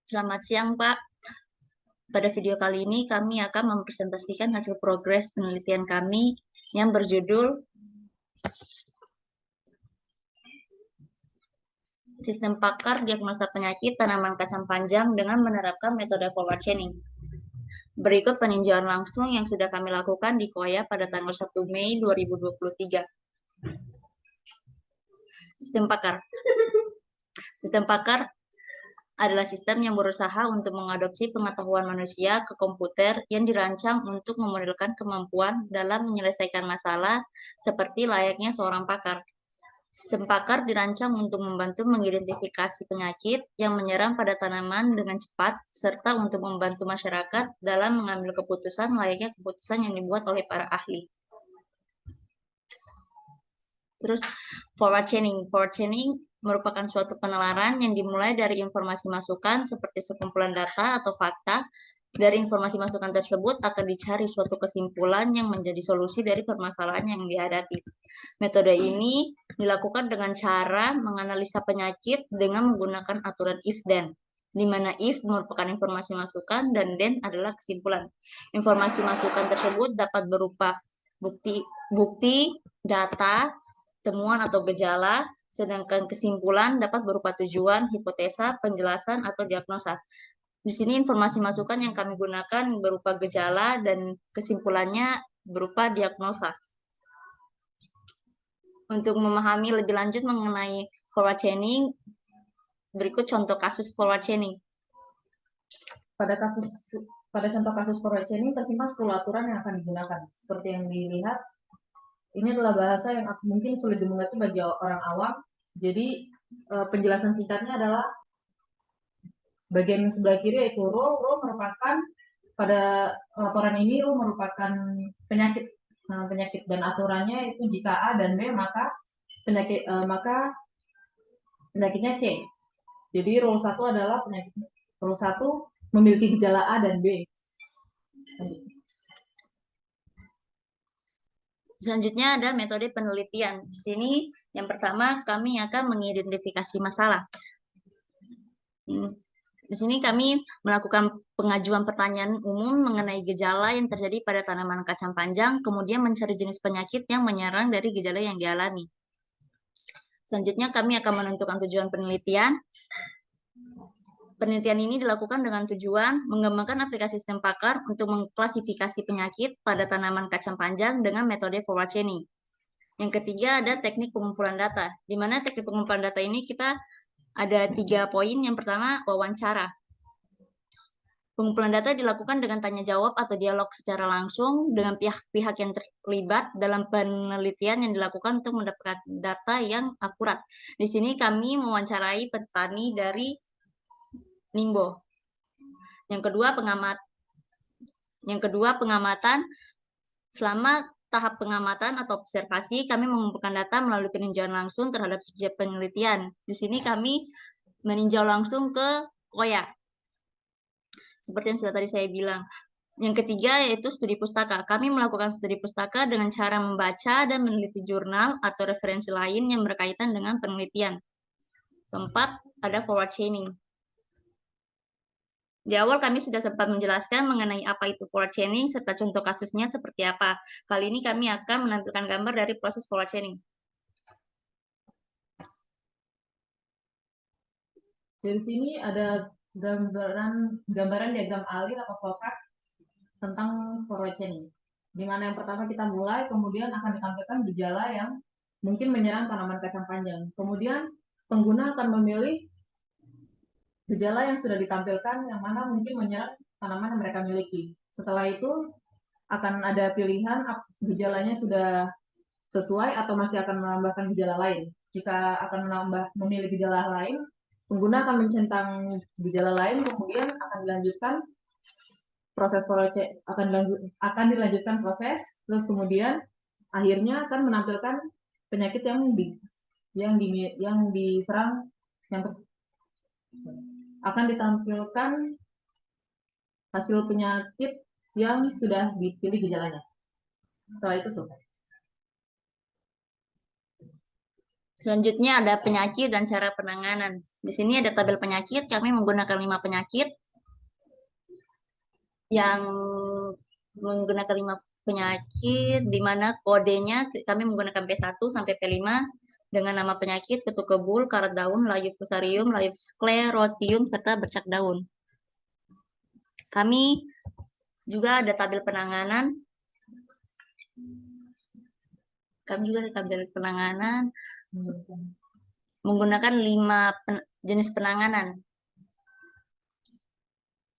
Selamat siang, Pak. Pada video kali ini kami akan mempresentasikan hasil progres penelitian kami yang berjudul Sistem Pakar Diagnosa Penyakit Tanaman Kacang Panjang dengan menerapkan metode forward chaining. Berikut peninjauan langsung yang sudah kami lakukan di Koya pada tanggal 1 Mei 2023. Sistem Pakar. Sistem Pakar adalah sistem yang berusaha untuk mengadopsi pengetahuan manusia ke komputer yang dirancang untuk memodelkan kemampuan dalam menyelesaikan masalah seperti layaknya seorang pakar. Sistem pakar dirancang untuk membantu mengidentifikasi penyakit yang menyerang pada tanaman dengan cepat, serta untuk membantu masyarakat dalam mengambil keputusan layaknya keputusan yang dibuat oleh para ahli. Terus forward chaining. Forward chaining merupakan suatu penalaran yang dimulai dari informasi masukan seperti sekumpulan data atau fakta. Dari informasi masukan tersebut akan dicari suatu kesimpulan yang menjadi solusi dari permasalahan yang dihadapi. Metode ini dilakukan dengan cara menganalisa penyakit dengan menggunakan aturan if-then, di mana if merupakan informasi masukan dan then adalah kesimpulan. Informasi masukan tersebut dapat berupa bukti, data, temuan atau gejala, sedangkan kesimpulan dapat berupa tujuan, hipotesa, penjelasan, atau diagnosa. Di sini informasi masukan yang kami gunakan berupa gejala dan kesimpulannya berupa diagnosa. Untuk memahami lebih lanjut mengenai forward chaining, berikut contoh kasus forward chaining. Pada contoh kasus forward chaining tersimpan 10 aturan yang akan digunakan. Seperti yang dilihat, ini adalah bahasa yang mungkin sulit dimengerti bagi orang awam. Jadi penjelasan singkatnya adalah bagian sebelah kiri yaitu row merupakan, pada laporan ini row merupakan penyakit dan aturannya itu jika A dan B maka penyakitnya C. Jadi row 1 adalah penyakit, row 1 memiliki gejala A dan B. Selanjutnya ada metode penelitian. Di sini yang pertama kami akan mengidentifikasi masalah. Di sini kami melakukan pengajuan pertanyaan umum mengenai gejala yang terjadi pada tanaman kacang panjang, kemudian mencari jenis penyakit yang menyerang dari gejala yang dialami. Selanjutnya kami akan menentukan tujuan penelitian. Penelitian ini dilakukan dengan tujuan mengembangkan aplikasi sistem pakar untuk mengklasifikasi penyakit pada tanaman kacang panjang dengan metode forward chaining. Yang ketiga ada teknik pengumpulan data, di mana teknik pengumpulan data ini kita ada 3 poin. Yang pertama, wawancara. Pengumpulan data dilakukan dengan tanya jawab atau dialog secara langsung dengan pihak-pihak yang terlibat dalam penelitian yang dilakukan untuk mendapatkan data yang akurat. Di sini kami mewawancarai petani dari Ningbo. Yang kedua, pengamatan. Selama tahap pengamatan atau observasi, kami mengumpulkan data melalui peninjauan langsung terhadap subjek penelitian. Di sini kami meninjau langsung ke Koya. Seperti yang sudah tadi saya bilang. Yang ketiga yaitu studi pustaka. Kami melakukan studi pustaka dengan cara membaca dan meneliti jurnal atau referensi lain yang berkaitan dengan penelitian. Keempat, ada forward chaining. Di awal kami sudah sempat menjelaskan mengenai apa itu forward chaining serta contoh kasusnya seperti apa. Kali ini kami akan menampilkan gambar dari proses forward chaining. Dari sini ada gambaran diagram alir atau flowchart tentang forward chaining. Di mana yang pertama kita mulai, kemudian akan ditampilkan gejala yang mungkin menyerang tanaman kacang panjang. Kemudian pengguna akan memilih gejala yang sudah ditampilkan yang mana mungkin menyerang tanaman yang mereka miliki. Setelah itu akan ada pilihan gejalanya sudah sesuai atau masih akan menambahkan gejala lain. Jika akan memilih gejala lain, pengguna akan mencentang gejala lain, kemudian akan dilanjutkan proses akan dilanjutkan proses, terus kemudian akhirnya akan menampilkan penyakit yang diserang, yang akan ditampilkan hasil penyakit yang sudah dipilih gejalanya. Setelah itu selesai. Selanjutnya ada penyakit dan cara penanganan. Di sini ada tabel penyakit, kami menggunakan 5 penyakit yang menggunakan 5 penyakit di mana kodenya kami menggunakan P1 sampai P5 dengan nama penyakit kutu kebul, karat daun, layu fusarium, layu sklerotium, serta bercak daun. Kami juga ada tabel penanganan. Kami juga ada tabel penanganan menggunakan 5 jenis penanganan.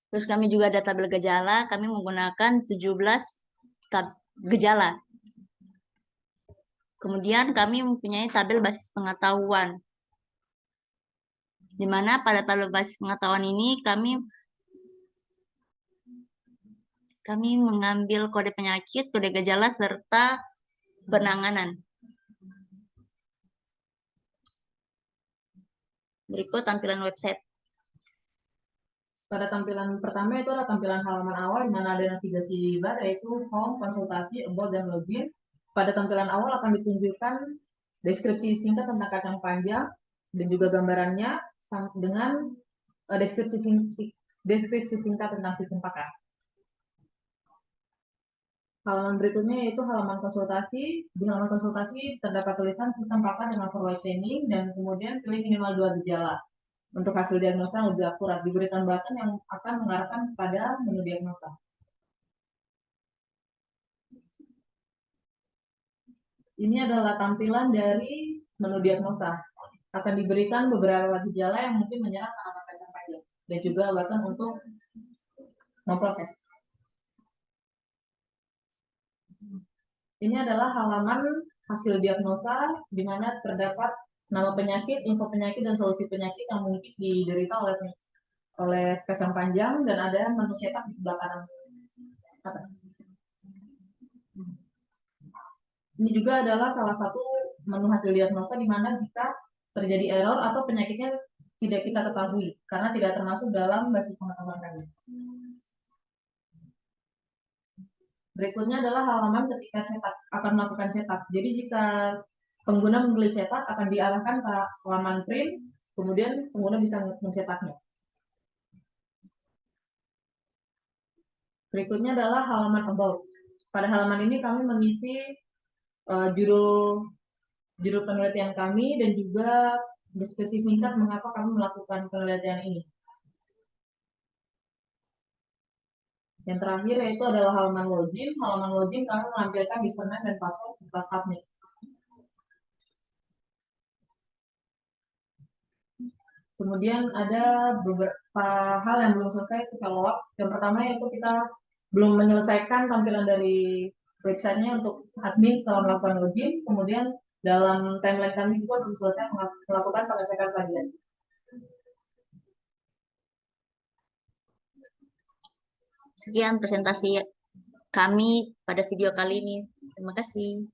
Terus kami juga ada tabel gejala, kami menggunakan 17 gejala. Kemudian kami mempunyai tabel basis pengetahuan, di mana pada tabel basis pengetahuan ini kami mengambil kode penyakit, kode gejala, serta penanganan. Berikut tampilan website. Pada tampilan pertama itu adalah tampilan halaman awal di mana ada navigasi bar yaitu home, konsultasi, about, dan login. Pada tampilan awal akan ditunjukkan deskripsi singkat tentang kacang panjang dan juga gambarannya dengan deskripsi singkat tentang sistem pakan. Halaman berikutnya yaitu halaman konsultasi. Di halaman konsultasi terdapat tulisan sistem pakan dengan forward chaining dan kemudian pilih minimal 2 gejala. Untuk hasil diagnosa yang lebih akurat, diberikan button yang akan mengarahkan kepada menu diagnosa. Ini adalah tampilan dari menu diagnosa. Akan diberikan beberapa gejala yang mungkin menyerang tanaman kacang panjang dan juga button untuk memproses. Ini adalah halaman hasil diagnosa di mana terdapat nama penyakit, info penyakit, dan solusi penyakit yang mungkin diderita oleh kacang panjang, dan ada menu cetak di sebelah kanan atas. Ini juga adalah salah satu menu hasil diagnosa di mana jika terjadi error atau penyakitnya tidak kita ketahui karena tidak termasuk dalam basis pengetahuan kami. Berikutnya adalah halaman ketika cetak, akan melakukan cetak. Jadi jika pengguna membeli cetak akan diarahkan ke halaman print, kemudian pengguna bisa mencetaknya. Berikutnya adalah halaman about. Pada halaman ini kami mengisi judul penelitian kami dan juga deskripsi singkat mengapa kami melakukan penelitian ini. Yang terakhir yaitu adalah halaman login. Halaman login kami menampilkan username dan password setelah submit. Kemudian ada beberapa hal yang belum selesai kita follow up. Yang pertama yaitu kita belum menyelesaikan tampilan dari websitenya untuk admin setelah melakukan login. Kemudian dalam timeline kami juga belum selesai melakukan pengecekan validasi. Sekian presentasi kami pada video kali ini. Terima kasih.